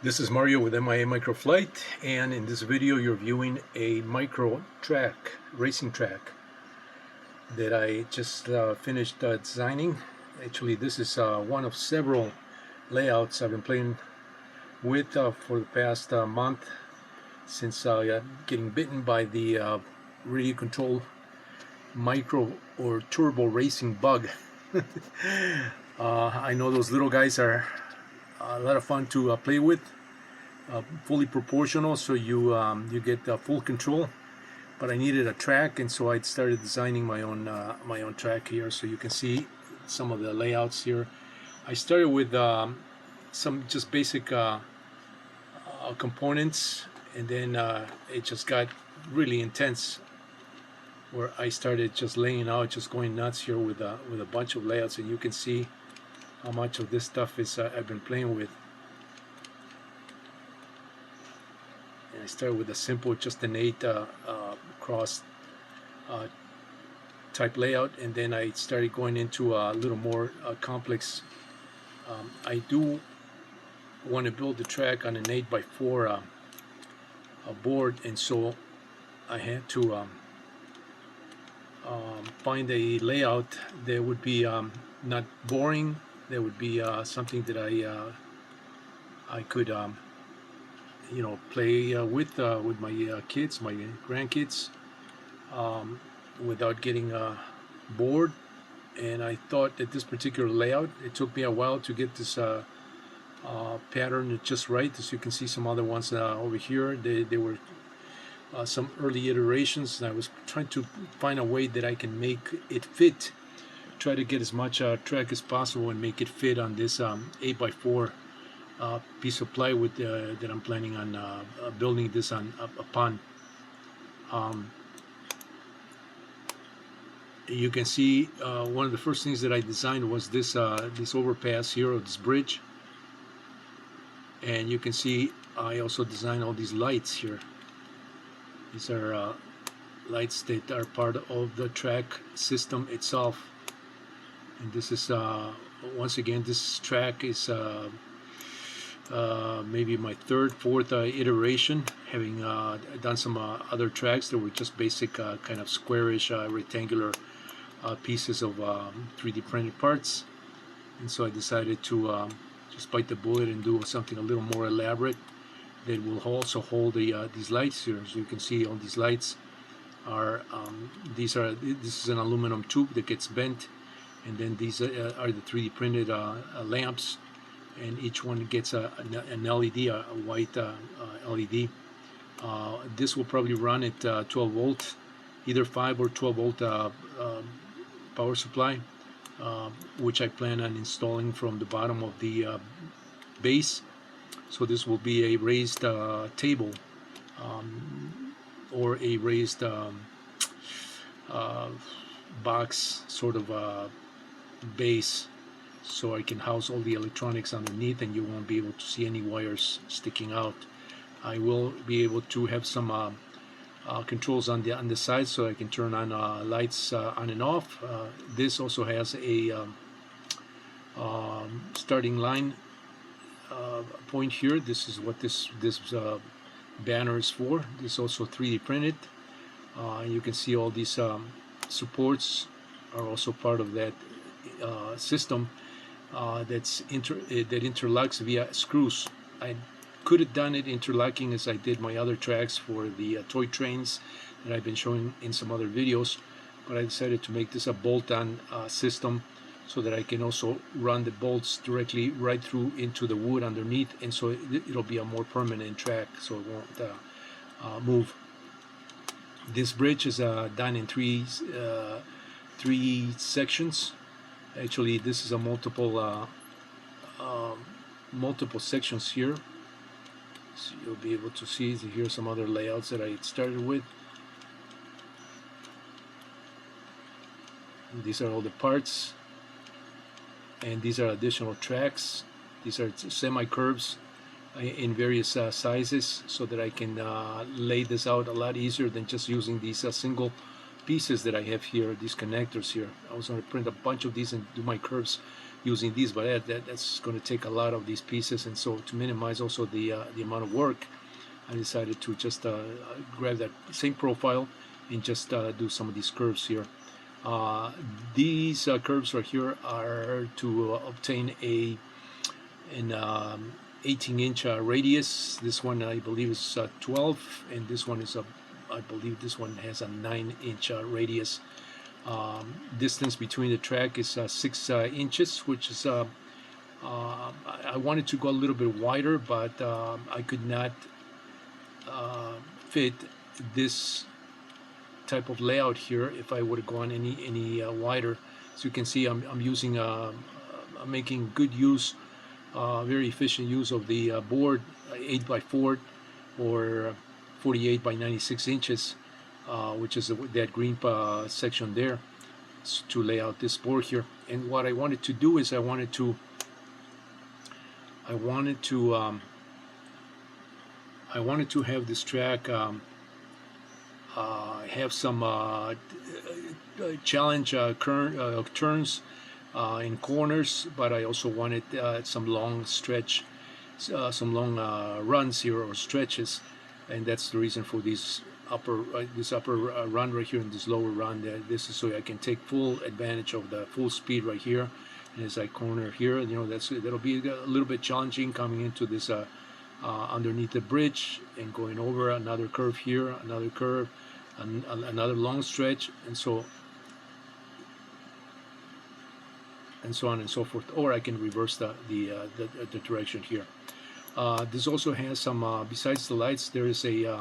This is Mario with MIA Microflight, and in this video you're viewing a micro track, racing track that I just finished designing. Actually, this is one of several layouts I've been playing with for the past month since getting bitten by the radio control micro or turbo racing bug. I know those little guys are a lot of fun to play with, fully proportional, so you get full control. But I needed a track, and so I started designing my own track here. So you can see some of the layouts here. I started with some just basic components, and then it just got really intense, where I started just laying out, just going nuts here with a bunch of layouts, and you can see how much of this stuff is I've been playing with. And I started with a simple, just an 8 cross type layout, and then I started going into a little more complex. I do want to build the track on an 8x4 board, and so I had to find a layout that would be not boring. That would be something that I could play with my kids, my grandkids, without getting bored. And I thought that this particular layout, it took me a while to get this pattern just right. As you can see, some other ones over here, they were some early iterations, and I was trying to find a way that I can make it fit, try to get as much track as possible and make it fit on this 8x4 piece of plywood that I'm planning on building this upon. You can see one of the first things that I designed was this overpass here, or this bridge, and you can see I also designed all these lights here. These are lights that are part of the track system itself. And this is once again, this track is maybe my third, fourth iteration, having done some other tracks that were just basic kind of squarish, rectangular pieces of 3D printed parts. And so I decided to just bite the bullet and do something a little more elaborate that will also hold these lights here. As you can see, all these lights are this is an aluminum tube that gets bent, and then these are the 3D printed lamps, and each one gets an LED, a white LED. This will probably run at 12 volt, either 5 or 12 volt power supply, which I plan on installing from the bottom of the base. So this will be a raised table, or a raised box sort of base, so I can house all the electronics underneath, and you won't be able to see any wires sticking out. I will be able to have some controls on the side, so I can turn on lights on and off. This also has a starting line point here. This is what this banner is for. This is also 3D printed. You can see all these supports are also part of that system that interlocks via screws. I could have done it interlocking as I did my other tracks for the toy trains that I've been showing in some other videos, but I decided to make this a bolt-on system, so that I can also run the bolts directly right through into the wood underneath, and so it'll be a more permanent track, so it won't move. This bridge is done in three sections. Actually, this is a multiple sections here, so you'll be able to see here some other layouts that I started with. And these are all the parts, and these are additional tracks. These are semi-curves in various sizes, so that I can lay this out a lot easier than just using these single pieces that I have here, these connectors here. I was going to print a bunch of these and do my curves using these, but that's going to take a lot of these pieces, and so to minimize also the amount of work, I decided to just grab that same profile and just do some of these curves here. These curves right here are to obtain an 18-inch radius. This one I believe is 12, and this one is I believe this one has a 9-inch radius. Distance between the track is 6 inches, which is I wanted to go a little bit wider, but I could not fit this type of layout here if I would have gone any wider. So you can see I'm using I'm making good use, very efficient use of the board, 8x4 or 48 by 96 inches, which is that green section there, to lay out this board here. And what I wanted to do is I wanted to have this track have some challenge turns in corners, but I also wanted some long stretch, some long runs here or stretches, and that's the reason for this upper run right here and this lower run. This is so I can take full advantage of the full speed right here. And as I corner here, you know, that'll be a little bit challenging coming into this underneath the bridge and going over another curve here, another curve, another long stretch, and so on and so forth. Or I can reverse the direction here. This also has some besides the lights, there is a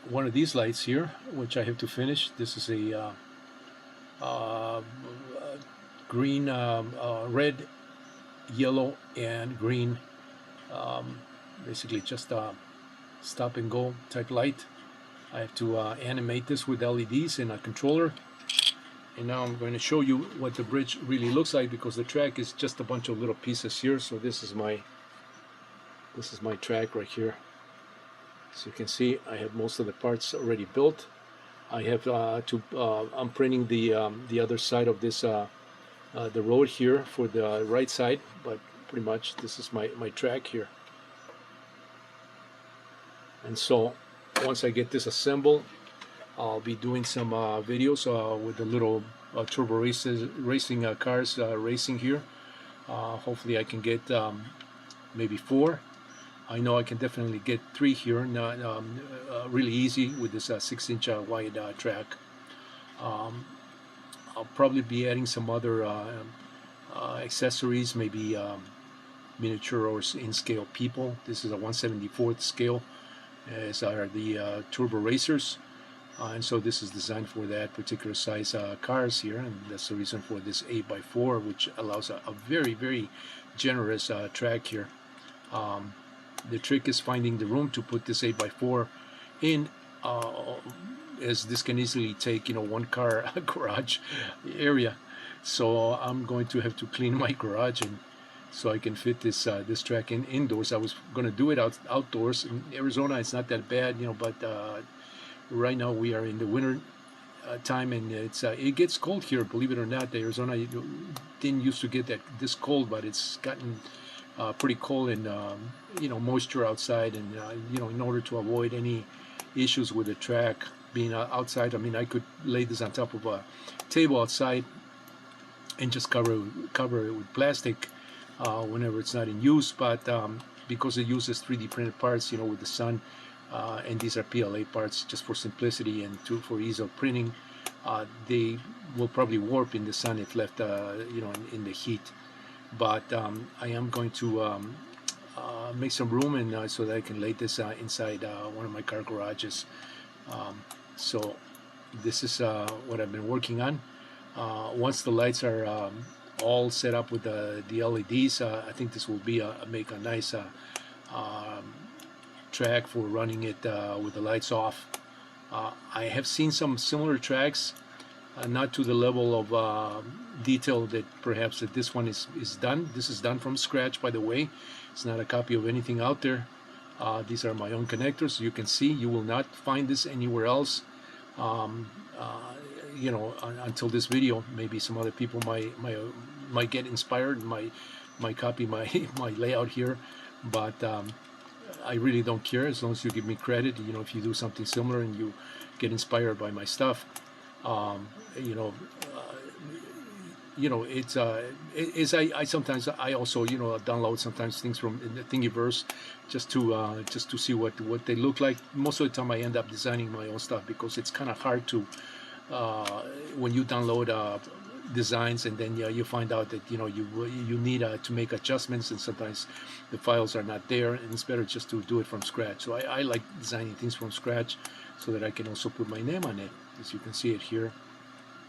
one of these lights here which I have to finish. This is a green, red, yellow, and green, basically just a stop and go type light. I have to animate this with LEDs in a controller. And now I'm going to show you what the bridge really looks like, because the track is just a bunch of little pieces here. So this is my track right here. So you can see I have most of the parts already built. I have I'm printing the other side of this the road here for the right side, but pretty much this is my track here. And so once I get this assembled, I'll be doing some videos with the little turbo racing cars racing here. Hopefully I can get maybe 4. I know I can definitely get 3 here, really easy with this 6-inch wide track. I'll probably be adding some other accessories, maybe miniature or in-scale people. This is a 1/74th scale, as are the turbo racers. And so this is designed for that particular size cars here, and that's the reason for this 8x4, which allows a very, very generous track here. The trick is finding the room to put this 8x4 in, as this can easily take, you know, 1 car garage area. So I'm going to have to clean my garage, and so I can fit this this track indoors. I was going to do it outdoors. In Arizona, it's not that bad, you know, but right now we are in the winter time, and it gets cold here. Believe it or not, Arizona didn't used to get this cold, but it's gotten pretty cold, and you know, moisture outside, and you know, in order to avoid any issues with the track being outside, I mean, I could lay this on top of a table outside and just cover it with plastic whenever it's not in use. But because it uses 3D printed parts, you know, with the sun, and these are PLA parts, just for simplicity and for ease of printing, they will probably warp in the sun if left, you know, in the heat. But I am going to make some room, and so that I can lay this inside one of my car garages. So this is what I've been working on. Once the lights are all set up with the LEDs, I think this will be make a nice track for running it with the lights off. I have seen some similar tracks, not to the level of detail that perhaps that this one is done. This is done from scratch, by the way. It's not a copy of anything out there. These are my own connectors. You can see, you will not find this anywhere else. you know, until this video, maybe some other people might get inspired, might copy my my layout here, but I really don't care as long as you give me credit. You know, if you do something similar and you get inspired by my stuff, you know, it's I sometimes I also, you know, download sometimes things from the Thingiverse just to see what they look like. Most of the time I end up designing my own stuff because it's kind of hard to when you download designs and then you find out that, you know, you need to make adjustments, and sometimes the files are not there, and it's better just to do it from scratch. So I like designing things from scratch so that I can also put my name on it, as you can see it here.